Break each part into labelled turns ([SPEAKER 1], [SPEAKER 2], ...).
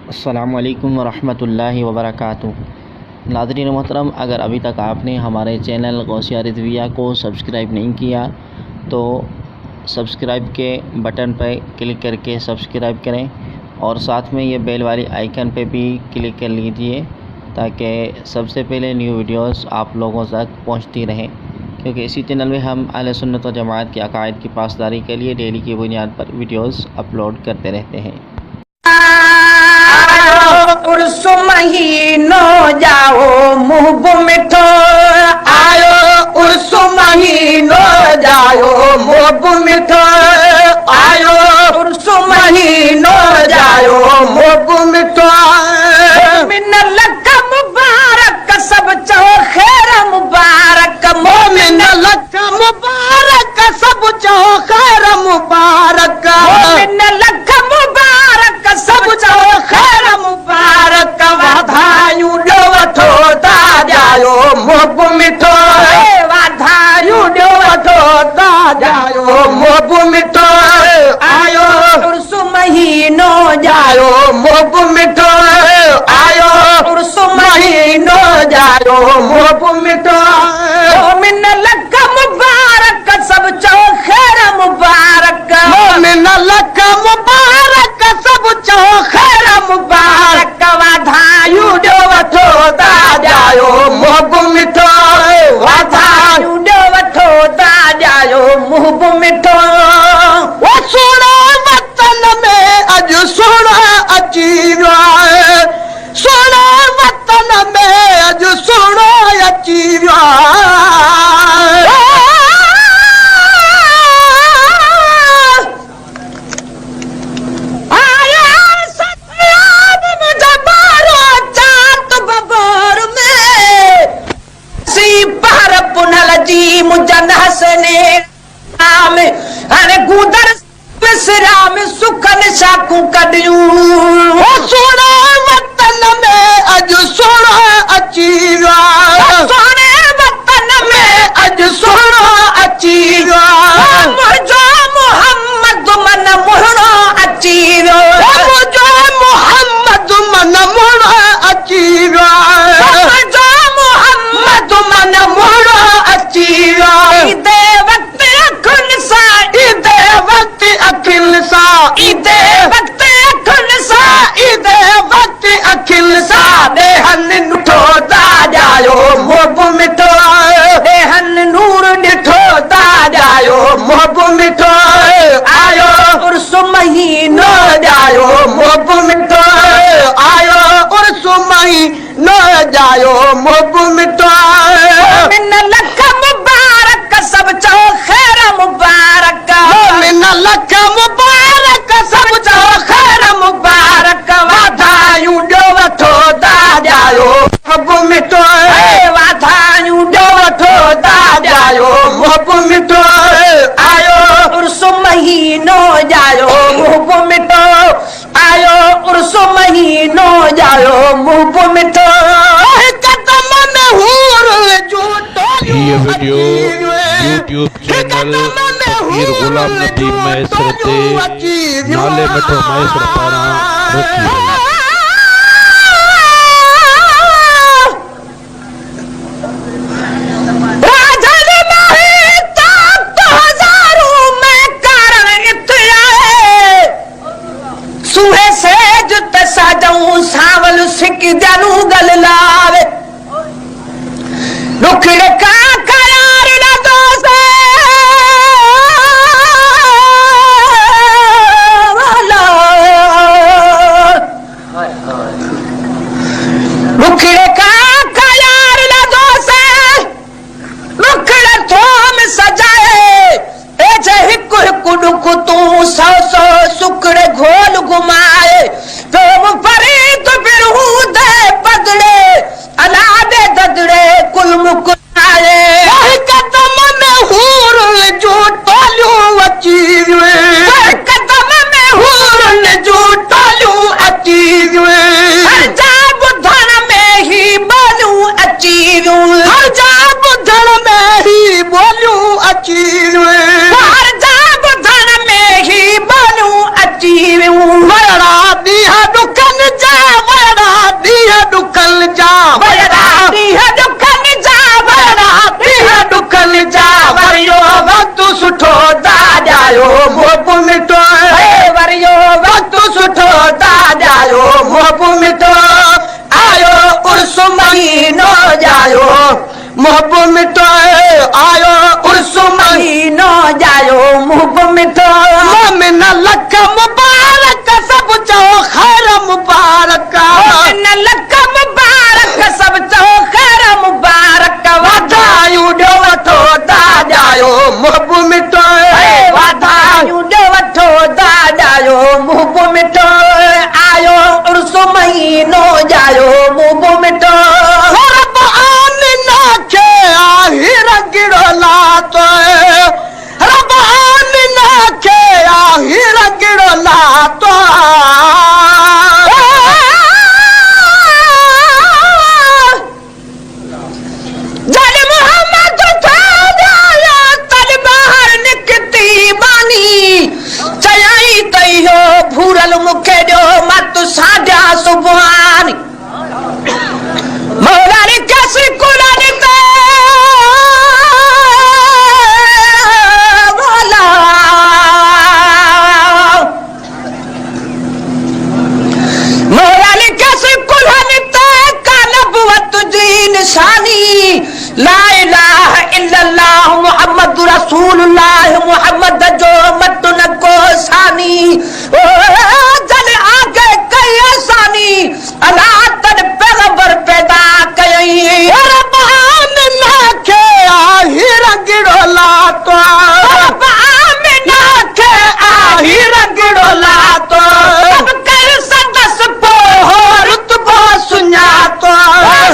[SPEAKER 1] अस्सलामुअलैकुम वरहमतुल्लाहि वबरकातुहू। नाज़रीन मोहतरम, अगर अभी तक आपने हमारे चैनल गौसिया रिज़विया को सब्सक्राइब नहीं किया तो सब्सक्राइब के बटन पर क्लिक करके सब्सक्राइब करें और साथ में ये बेल वाली आइकन पे भी क्लिक कर लीजिए ताकि सबसे पहले न्यू वीडियोस आप लोगों तक पहुंचती रहें, क्योंकि इसी चैनल में हम अहले सुन्नत व जमात के अकायद की पासदारी के लिए डेली की बुनियाद पर वीडियोस अपलोड करते रहते हैं।
[SPEAKER 2] उर्स महीनो जाओ मुँह मिठो आयो, उर्स महीनो जाओ मुँह मिठो आयो, उर्स महीनो जाओ मुँह मिठो। मोमिन लक मुबारक सब चो खैर मुबारक, मोमिन लक मुबारक सब चो खैर मुबारक, मोमिन लक मुबारक सब चो खैर मुबारक। वाधायूं ॾियो वठो ता ॼायो मुँह मिठो, वाधायूं ॾियो वठो ता ॼायो मुँह मिठो आयो, उर्स महीनो ॼायो मुँह मिठो आयो, उर्स महीनो ॼायो मुँह मिठो। मोमिन लक मुबारक सब चो खैर मुबारक, मोमिन लक मुबारक सब चो खैर मुबारक। वाधायूं ॾियो वठो ता ॼायो मुँह मिठो, वाधायूं ॾियो वठो ता ॼायो मुँह मिठो। वो सुहिणो वतन में अॼु सुहिणो अची वियो आहे, सुहिणो वतन में अॼु सुहिणो अची वियो आहे। जी मुजन हसने राम अरे गुदर विश्राम सुखन शाकू कडियूं। ओ सोना वतन में अज सोना अची वियो, सोने वतन में अज सोना अची वियो। मुझो मोहम्मद मन मुहणो अची वियो, मुझो मोहम्मद मन मुहणो अची वियो, मुझो मोहम्मद मन मुहणो अची वियो। ईदे वक्त अखुन सा, ईदे वक्त अखिल सा, ईदे वक्त अखुन सा, ईदे वक्त अखिल सा। देहन नुठो ता ॼायो मुँह मिठो, देहन नूर ॾिठो ता ॼायो मुँह मिठो आयो, उर्स महीनो ॼायो मुँह मिठो आयो, उर्स महीनो ॼायो मुँह मिठो। मोमिन लक मुबारक सब चो खैर मुबारक, मोमिन लक मुबारक सब चो खैर मुबारक। वाधायूं ॾियो वठो ता ॼायो मुँह मिठो, वाधायूं ॾियो वठो ता ॼायो मुँह मिठो आयो, उर्स महीनो ॼायो मुँह मिठो आयो, उर्स महीनो ॼायो मुँह मिठो।
[SPEAKER 3] ये वीडियो यूट्यूब चैनल फकीर गुलाम नबी मैसर ते नाले मिठो मैसर पारां रखी वई।
[SPEAKER 2] सुहे सेज ते साजऊं सावल सिक जानू गल लावे, रुखड़े का करार न दोसे वाला जायो मोह मिटो वरियो वक्त सुठो ता जायो मोह मिटो आयो उर्स महीनो जायो मोह मिटो आयो उर्स महीनो जायो मोह मिटो मोमिन लख मुबारक सब चो खैर मुबारक मोमिन लख मुबारक सब चो खैर मुबारक वाधायूं ॾियो वठो ता जायो मोह मिटो वाधायूं ॾियो वठो ता जायो मोह मिटो आयो उर्स महीनो जायो मोह मिटो रब आमिना खे आहिर गिड़ो लातो रब आमिना खे आहिर गिड़ो लातो जल मोहम्मद थाया तल बाहर निकती बानी चयाई तइयो भूरल मुखे ॾियो मत साढा सुभानी मौला ने कैसे कुरान ते मौला मौला ने कैसे कुरान ते का नबुवत जी निशानी ला इलाहा इल्लल्लाह मुहम्मद रसूलुल्लाह मुहम्मद जो मत न को सानी जल आगे कई आसानी अल्लाह तन पैगंबर पैदा कई रब आमिना के आहिर गिड़ो लातो रब आमिना के आहिर गिड़ो लातो सब कई सदस पो रुतबो सुञातो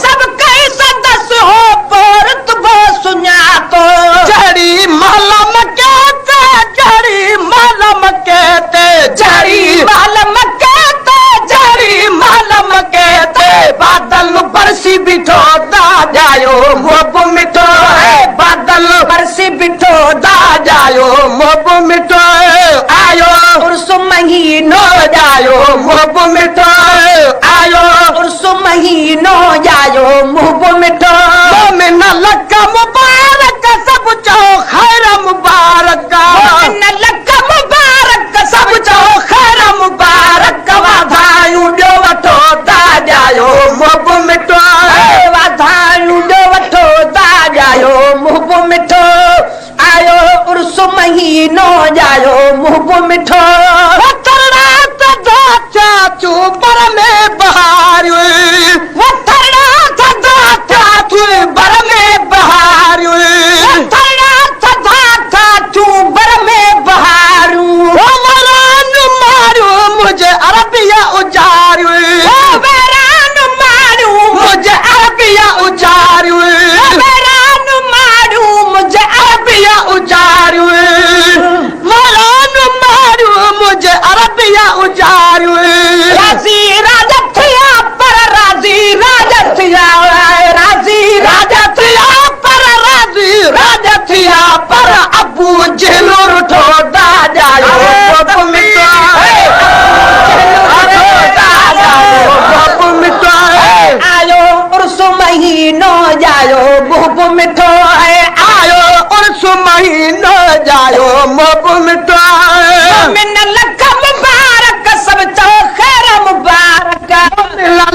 [SPEAKER 2] सब कई सदस हो पो रुतबो सुञातो जड़ी मालम कहते जड़ी मालम कहते जड़ी मालम कहते जड़ी मालम कहते बादल बरसी बिठो दा जायो मोह मिटो बादल बरसी बिठो दा जायो मोह मिटो आयो उर्स महीनो जायो मोह मिटो आयो उर्स महीनो जायो मोह मिटो मोमिन लख मुबारक सब चो खैर मुबारक मोमिन लख मुबारक सब चो खैर मुबारक वाधायूं ॾियो वठो ता जायो मोह मिटो वाधायूं ॾियो वठो ता जायो मोह मिटो आयो उर्स महीनो जायो मोह मिठो रात दाचा चूपर में बहार रात दाचा चूपर में बहार रात दाचा चूपर में बहार वैरान मारू मुझे अरबिया उजारू वैरान मारू मुझे अरबिया उजारू वैरान मारू मुझे अरबिया उजारू वैरान मारू मुझे अरबिया उजारू राजी राजा थिया पर राजी राजा थिया राजी राजा थिया पर राजी राजा थिया पर अबू जेलो रुठो दा जायो बाप मिटो बाप मिटो आयो उर्स महीनो जायो बाप मिटो आयो उर्स महीनो जायो बाप मिटो मिन लख मुबारक सब चो खैर मुबारक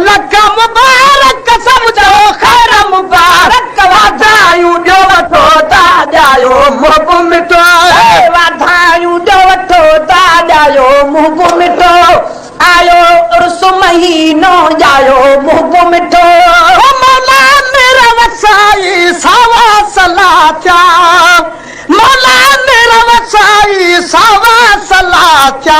[SPEAKER 2] लख मुबारक सब चो खैर मुबारक वाधायूं ॾियो वठो ता जायो मोह मिटो वाधायूं ॾियो वठो ता जायो मोह मिटो आयो उर्स महीनो जायो मोह मिटो मौला मेरा वसाई सावा सलाचा मौला मेरा वसाई सावा सलाचा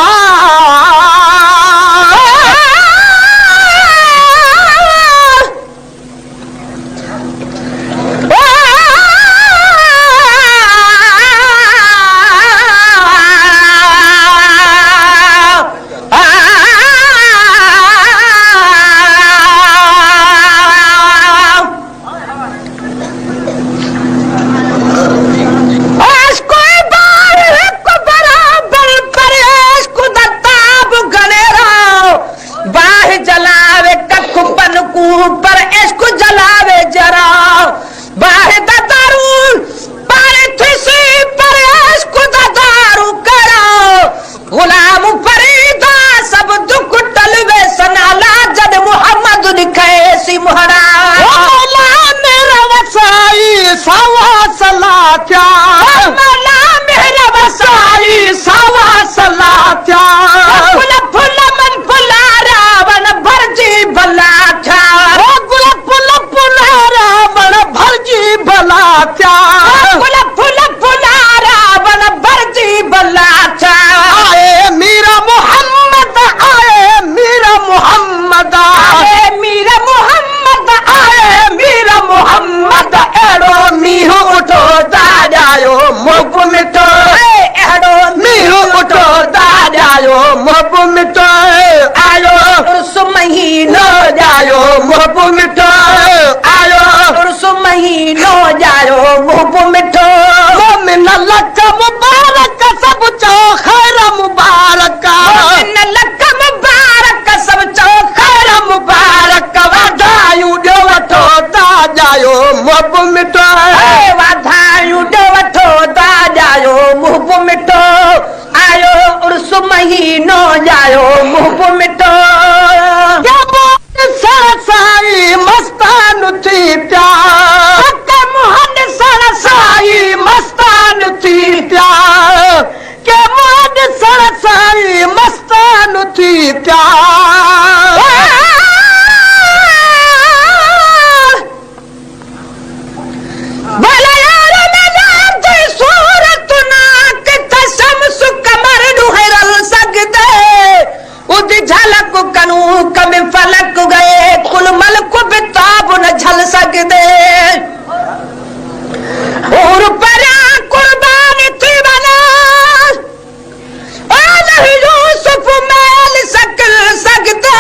[SPEAKER 2] सावा सलात्या मला मेरा वसाई सावा सलात्या फुल फुल मन फुला रावण भरजी भलाच्या फुल फुल फुला रावण भरजी भलाच्या फुल फुल फुला रावण भरजी भलाच्या आए मीरा मोहम्मद आए मीरा मोहम्मद आए मीरा मोहम्मद आए मीरा मोहम्मद एड़ो मीहो उठो दादायो मोब मिटो एड़ो मीहो उठो दादायो मोब मिटो आयो उर्स महीनो जायो मोब मिटो आयो उर्स महीनो जायो मोब मिटो मोमिन लक मुबारक सब चो खैर मुबारक मोमिन लक मुबारक सब चो खैर मुबारक वाधायूं ॾियो वठो ताजायो मोब मिटो वाधायूं ॾियो वठो ताजायो मोब मिटो आयो उर्स महीनो जायो मोब मिटो साई मस्तान थी प्यार मोहन साई मस्तान थी प्यार के मोहन साई मस्तान थी प्यार भला यार मेरा ते सूरत ना के शम्स कमर नुहरल सगदे उद झलक कनू कम फलक गए कुल मलक बिताब न झल सगदे और परा कुर्बान थी बना नहीं यूसुफ मैल सकल सगदे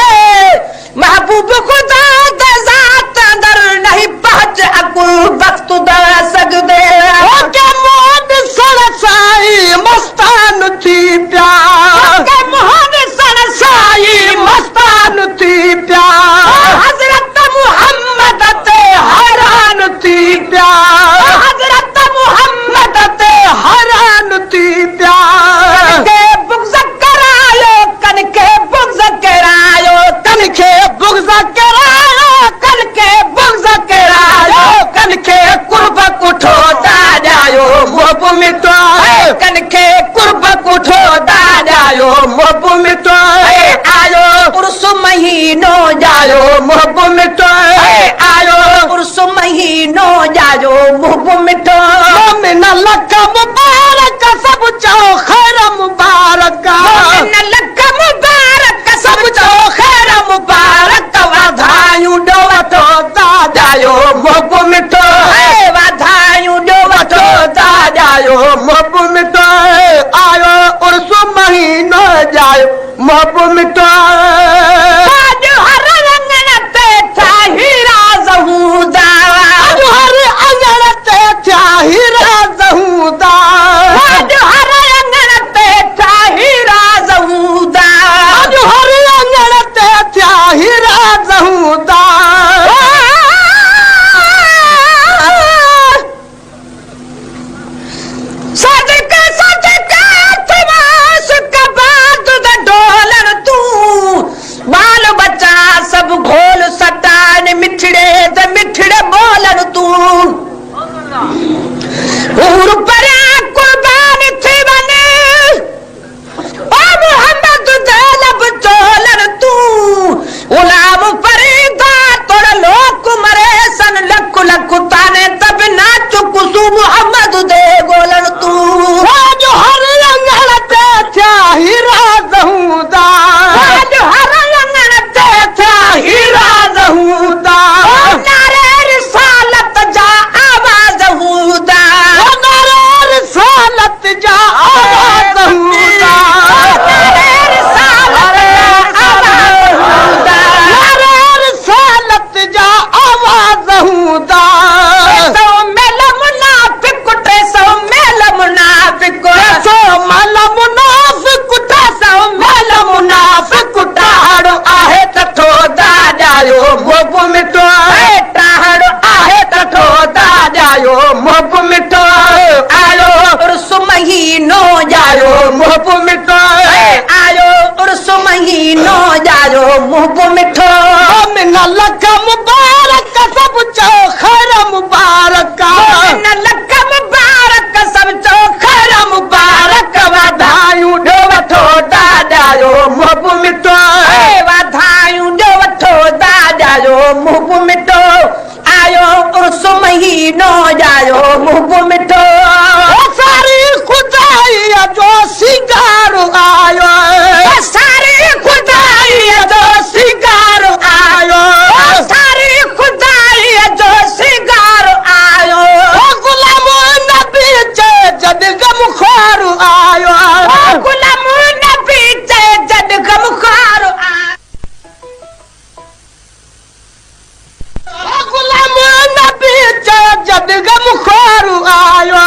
[SPEAKER 2] महबूब खुदा दे जात अंदर नहीं पहुंच अकुल वक्त दा सगदे के मोहन सरसाई मस्तान थी प्यार के मोहन सरसाई मस्तान थी प्यार हजरत मुहम्मद ते हैरान थी प्यार हजरत मुहम्मद ते हैरान थी प्यार के बुग़्ज़ करायो कन के बुग़्ज़ करायो कन के बुग़्ज़ करायो कन के बुग़्ज़ करायो कन के कुर्ब कुठो दादायो मोब मिटो कन के कुर्ब कुठो दादायो मोब मिटो आयो उर्स महीनो जायो मोब मिटो आयो उर्स महीनो जायो मोब मिटो मोमिन लक मुबारक सब चो खैर मुबारक मोमिन लक मुबारक सब चो खैर मुबारक वाधायूं ॾियो वठो दादायो मोब मिटो वाधायूं ॾियो वठो दादायो मोब मिटो आयो उर्स महीनो जायो मोब मिटो हर अंगण ते था हीरा ज़हूदा हर अंगण ते था हीरा ज़हूदा हर अंगण ते था हीरा ज़हूदा हर अंगण ते था हीरा ज़हूदा सदके सदके थमास कबाद द ढोलन तू बाल बच्चा सब घोल सटान मिठड़े द मिठड़े बोलन तू और परा कुर्बान थी बने ओ मोहम्मद दे लब चोलन तू गुलाम फरीदा तोड़ लोक मरे सन लख लख ताने तब नाच कुसु मोहम्मद दे गोलन तू आज हर अंगण ते था हीरा ज़हूदा आज हर अंगण ते था हीरा ज़हूदा नारे रिसालत जा आवाज़ हूदा नारे रिसालत जा आवाज़ हूदा नारे रिसालत जा आवाज़ हूदा नारे रिसालत जा आवाज़ हूदा सो मेल मुनाफिक टे सो मेल मुनाफिक सो मेल मुनाफिक टे सो मेल मुनाफिक टाहड़ो आहे तथो दादायो मोब मिटो टाहड़ो आहे तथो दादायो मोब मिटो आयो उर्स महीनो जायो मोब मिटो आयो उर्स महीनो जायो मोब मिटो मोमिन लक मुबारक सब चो खैर मुबारक मोमिन मुंह मिठो आयो उर्स महीनो जायो मुंह मिठो सारी खुदाई जो सिंगार आयो सारी खुदाई जो सिंगार आयो सारी खुदाई जो सिंगार आयो गुलाम नबी चे जद गम खार आयो गुलाम नबी चे जद गम खार गुलाम नबी चे जद गम खार आयो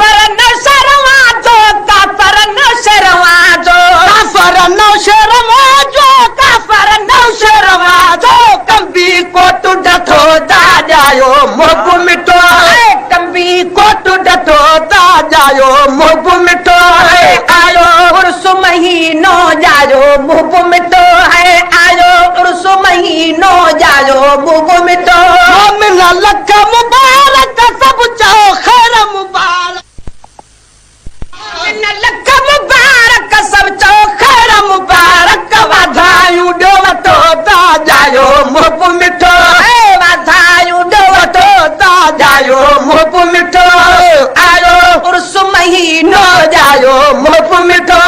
[SPEAKER 2] पर न शर्माजो काफर न शर्माजो काफर न शर्माजो काफर न शर्माजो कंबी कोट डथो दा जायो मुंह मिठो कंबी कोट डथो दा जायो मुंह मिठो आयो उर्स महीनो जायो मुंह मिठो है आयो उर्स महीनो जायो मुंह मिठो मोमिन लख मुबारक सब चो खैर मुबारक मोमिन लख मुबारक सब चो खैर मुबारक वाधायूं ॾियो वठो ता जायो मुंह मिठो वाधायूं ॾियो वठो ता जायो मुंह मिठो आयो उर्स महीनो जायो मुंह मिठो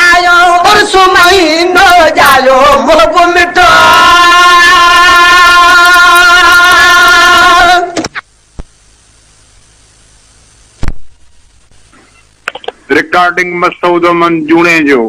[SPEAKER 2] आयो उर्स महीनो जायो मुंह मिठो
[SPEAKER 4] रिकॉर्डिंग मसूद अमन जूणे जो